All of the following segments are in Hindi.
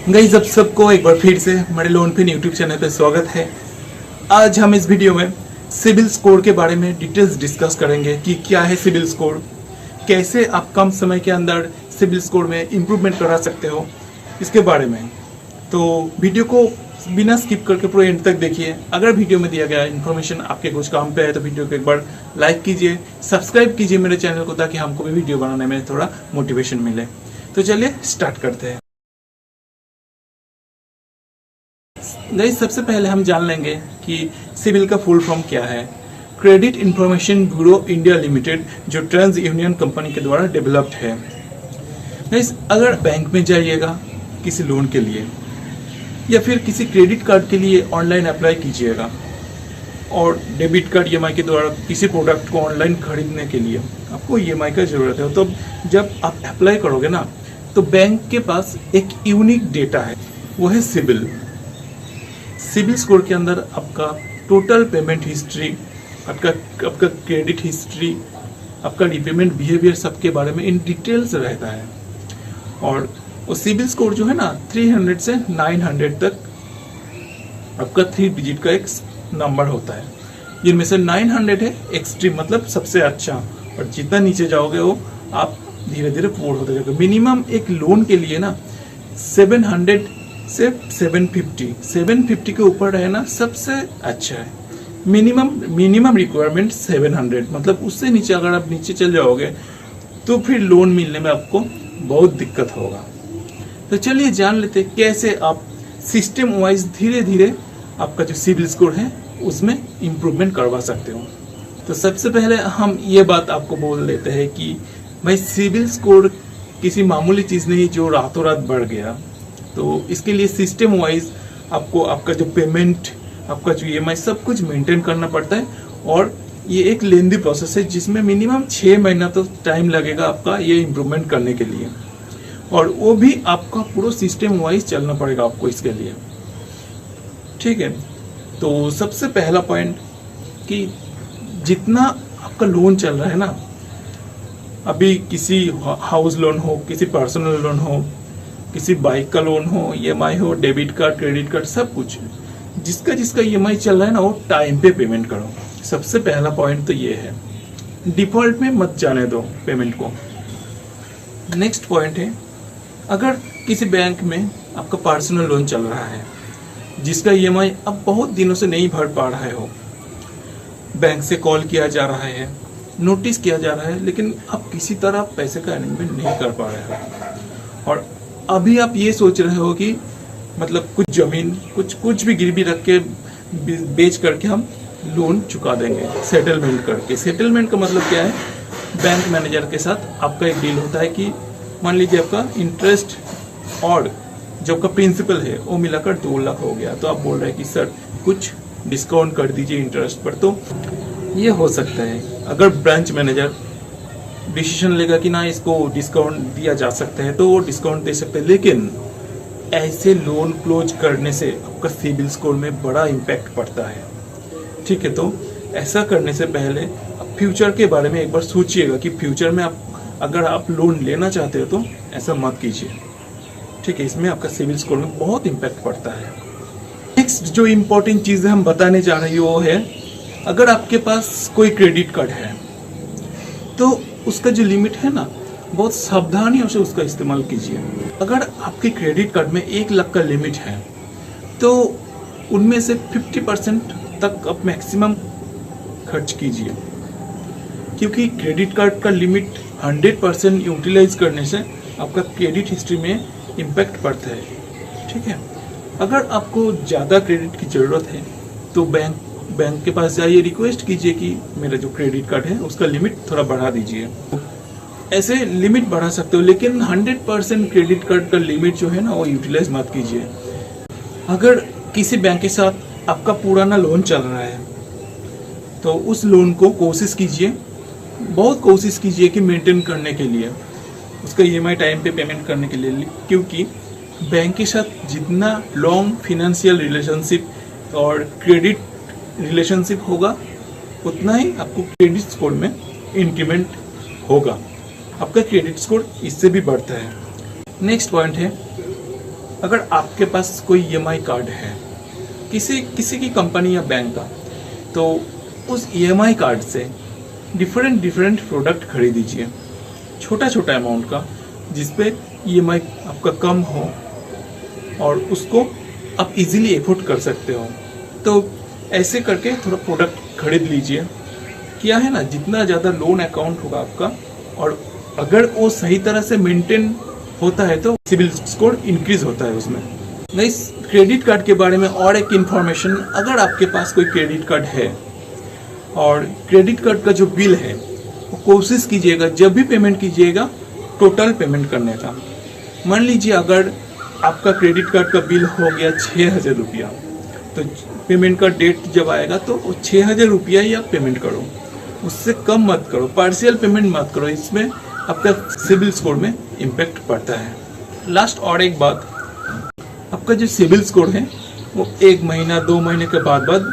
गाइस, आप सबको एक बार फिर से हमारे लोन फिन यूट्यूब चैनल पे स्वागत है। आज हम इस वीडियो में सिबिल स्कोर के बारे में डिटेल्स डिस्कस करेंगे कि क्या है सिबिल स्कोर, कैसे आप कम समय के अंदर सिबिल स्कोर में इम्प्रूवमेंट करा सकते हो, इसके बारे में। तो वीडियो को बिना स्किप करके पूरे एंड तक देखिए। अगर वीडियो में दिया गया इन्फॉर्मेशन आपके कुछ काम पे है तो वीडियो को एक बार लाइक कीजिए, सब्सक्राइब कीजिए मेरे चैनल को, ताकि हमको भी वीडियो बनाने में थोड़ा मोटिवेशन मिले। तो चलिए स्टार्ट करते हैं। गाइस, सबसे पहले हम जान लेंगे कि सिबिल का फुल फॉर्म क्या है। Credit information bureau India limited, जो ट्रांस यूनियन कंपनी के द्वारा डेवलप्ड है। गाइस, अगर बैंक में जाइएगा किसी लोन के लिए या फिर किसी क्रेडिट कार्ड के लिए ऑनलाइन अप्लाई कीजिएगा और डेबिट कार्ड ईएमआई के द्वारा किसी प्रोडक्ट को ऑनलाइन खरीदने के लिए आपको ईएमआई का जरूरत है, तो जब आप अप्लाई करोगे ना, तो बैंक के पास एक यूनिक डेटा है, वो है सिबिल। सिबिल स्कोर के अंदर आपका टोटल पेमेंट हिस्ट्री, आपका क्रेडिट हिस्ट्री, आपका रिपेमेंट बिहेवियर, सबके बारे में इन डिटेल्स रहता है। और वो सिबिल स्कोर जो है ना, 300 से 900 तक आपका 3 डिजिट का एक नंबर होता है, जिनमें से 900 है एक्सट्रीम, मतलब सबसे अच्छा, और जितना नीचे जाओगे वो आप धीरे धीरे पुअर होते जाओगे। मिनिमम एक लोन के लिए ना 700 से 750 के ऊपर रहना सबसे अच्छा है। मिनिमम रिक्वायरमेंट 700, मतलब उससे नीचे अगर आप नीचे चल जाओगे तो फिर लोन मिलने में आपको बहुत दिक्कत होगा। तो चलिए जान लेते हैं कैसे आप सिस्टम वाइज धीरे धीरे आपका जो सिबिल स्कोर है उसमें इम्प्रूवमेंट करवा सकते हो। तो सबसे पहले हम ये बात आपको बोल देते हैं कि भाई, सिबिल स्कोर किसी मामूली चीज़ नहीं जो रातों रात बढ़ गया। तो इसके लिए सिस्टम वाइज आपको आपका जो पेमेंट, आपका जो ईएमआई, सब कुछ मेंटेन करना पड़ता है। और ये एक लेंदी प्रोसेस है जिसमें मिनिमम 6 महीना तो टाइम लगेगा आपका ये इम्प्रूवमेंट करने के लिए, और वो भी आपका पूरा सिस्टम वाइज चलना पड़ेगा आपको इसके लिए। ठीक है, तो सबसे पहला पॉइंट कि जितना आपका लोन चल रहा है ना, अभी किसी हाउस लोन हो, किसी पर्सनल लोन हो, किसी बाइक का लोन हो, ईएमआई हो, डेबिट कार्ड, क्रेडिट कार्ड, सब कुछ जिसका ईएमआई चल रहा है ना, वो टाइम पे पेमेंट करो। सबसे पहला पॉइंट तो ये है, डिफॉल्ट में मत जाने दो पेमेंट को। नेक्स्ट पॉइंट है, अगर किसी बैंक में आपका पर्सनल लोन चल रहा है जिसका ईएमआई अब बहुत दिनों से नहीं भर पा रहे हो, बैंक से कॉल किया जा रहा है, नोटिस किया जा रहा है, लेकिन आप किसी तरह पैसे का अरेंजमेंट नहीं कर पा रहे हो, और अभी आप ये सोच रहे हो कि मतलब कुछ जमीन, कुछ भी गिरवी रख के बेच करके हम लोन चुका देंगे, सेटलमेंट करके। सेटलमेंट का मतलब क्या है, बैंक मैनेजर के साथ आपका एक डील होता है कि मान लीजिए आपका इंटरेस्ट और जो आपका प्रिंसिपल है वो मिलाकर 2 लाख हो गया, तो आप बोल रहे हैं कि सर कुछ डिस्काउंट कर दीजिए इंटरेस्ट पर। तो ये हो सकता है, अगर ब्रांच मैनेजर डिसीजन लेगा कि ना इसको डिस्काउंट दिया जा सकता है तो वो डिस्काउंट दे सकते हैं, लेकिन ऐसे लोन क्लोज करने से आपका सिबिल स्कोर में बड़ा इम्पैक्ट पड़ता है। ठीक है, तो ऐसा करने से पहले आप फ्यूचर के बारे में एक बार सोचिएगा कि फ्यूचर में अगर आप लोन लेना चाहते हो तो ऐसा मत कीजिए। ठीक है, इसमें आपका सिबिल स्कोर में बहुत इम्पैक्ट पड़ता है। नेक्स्ट जो इम्पोर्टेंट चीज़ हम बताने जा रहे हैं वो है, अगर आपके पास कोई क्रेडिट कार्ड है तो उसका जो लिमिट है ना, बहुत सावधानियों से उसका इस्तेमाल कीजिए। अगर आपके क्रेडिट कार्ड में 1 लाख का लिमिट है तो उनमें से 50% तक आप मैक्सिमम खर्च कीजिए, क्योंकि क्रेडिट कार्ड का लिमिट 100% यूटिलाइज करने से आपका क्रेडिट हिस्ट्री में इम्पैक्ट पड़ता है। ठीक है, अगर आपको ज़्यादा क्रेडिट की ज़रूरत है तो बैंक के पास जाइए, रिक्वेस्ट कीजिए कि मेरा जो क्रेडिट कार्ड है उसका लिमिट थोड़ा बढ़ा दीजिए। ऐसे लिमिट बढ़ा सकते हो, लेकिन 100% क्रेडिट कार्ड का लिमिट जो है ना वो यूटिलाइज मत कीजिए। अगर किसी बैंक के साथ आपका पुराना लोन चल रहा है तो उस लोन को बहुत कोशिश कीजिए कि मेंटेन करने के लिए, उसका ईएमआई टाइम पे पेमेंट करने के लिए, क्योंकि बैंक के साथ जितना लॉन्ग फिनेंशियल रिलेशनशिप और क्रेडिट रिलेशनशिप होगा उतना ही आपको क्रेडिट स्कोर में इंक्रीमेंट होगा, आपका क्रेडिट स्कोर इससे भी बढ़ता है। नेक्स्ट पॉइंट है, अगर आपके पास कोई EMI कार्ड है किसी की कंपनी या बैंक का, तो उस EMI कार्ड से डिफरेंट प्रोडक्ट खरीदीजिए, छोटा अमाउंट का, जिसपे EMI आपका कम हो और उसको आप इजीली एफोर्ड कर सकते हो। तो ऐसे करके थोड़ा प्रोडक्ट खरीद लीजिए। क्या है ना, जितना ज़्यादा लोन अकाउंट होगा आपका और अगर वो सही तरह से मेंटेन होता है तो सिबिल स्कोर इंक्रीज होता है उसमें। गाइस, क्रेडिट कार्ड के बारे में और एक इन्फॉर्मेशन, अगर आपके पास कोई क्रेडिट कार्ड है और क्रेडिट कार्ड का जो बिल है वो कोशिश कीजिएगा जब भी पेमेंट कीजिएगा टोटल पेमेंट करने का। मान लीजिए अगर आपका क्रेडिट कार्ड का बिल हो गया 6,000 रुपया, तो पेमेंट का डेट जब आएगा तो वो 6,000 रुपया ही आप पेमेंट करो, उससे कम मत करो, पार्शियल पेमेंट मत करो। इसमें आपका सिबिल स्कोर में इम्पैक्ट पड़ता है। लास्ट और एक बात, आपका जो सिबिल स्कोर है वो 1 महीना 2 महीने के बाद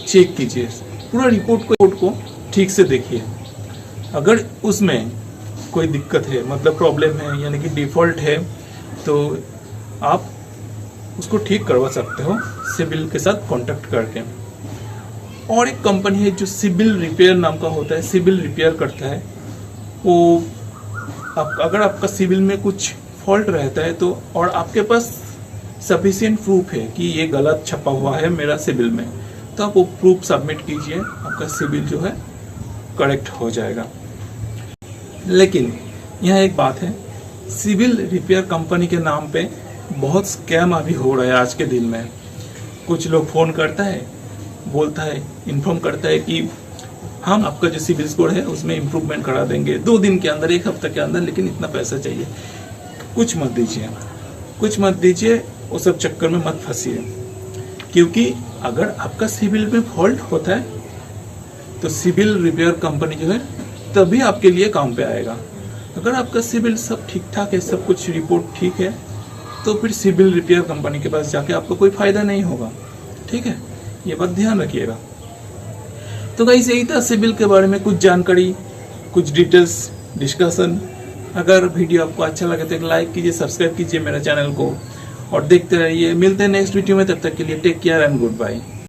चेक कीजिए, पूरा रिपोर्ट को ठीक से देखिए। अगर उसमें कोई दिक्कत है, मतलब प्रॉब्लम है, यानी कि डिफॉल्ट है, तो आप उसको ठीक करवा सकते हो सिबिल के साथ कांटेक्ट करके। और एक कंपनी है जो सिबिल रिपेयर नाम का होता है, सिबिल रिपेयर करता है। वो अगर आपका सिबिल में कुछ फॉल्ट रहता है तो और आपके पास सफिशिएंट प्रूफ है कि ये गलत छपा हुआ है मेरा सिबिल में, तो आप वो प्रूफ सबमिट कीजिए, आपका सिबिल जो है करेक्ट हो जाएगा। लेकिन यहाँ एक बात है, सिबिल रिपेयर कंपनी के नाम पे बहुत स्कैम अभी हो रहा है आज के दिन में। कुछ लोग फ़ोन करता है, बोलता है, इन्फॉर्म करता है कि हम आपका जो सिबिल स्कोर है उसमें इम्प्रूवमेंट करा देंगे 2 दिन के अंदर, 1 हफ्ते के अंदर, लेकिन इतना पैसा चाहिए। कुछ मत दीजिए, वो सब चक्कर में मत फंसिए, क्योंकि अगर आपका सिबिल में फॉल्ट होता है तो सिबिल रिपेयर कंपनी जो है तभी आपके लिए काम पे आएगा। अगर आपका सिबिल सब ठीक ठाक है, सब कुछ रिपोर्ट ठीक है, तो फिर सिबिल रिपेयर कंपनी के पास जाके आपको कोई फायदा नहीं होगा। ठीक है, ये बात ध्यान रखिएगा। तो गाइस, यही था सिबिल के बारे में कुछ जानकारी, कुछ डिटेल्स डिस्कशन। अगर वीडियो आपको अच्छा लगे तो एक लाइक कीजिए, सब्सक्राइब कीजिए मेरे चैनल को और देखते रहिए। मिलते हैं नेक्स्ट वीडियो में, तब तक के लिए take care and good bye.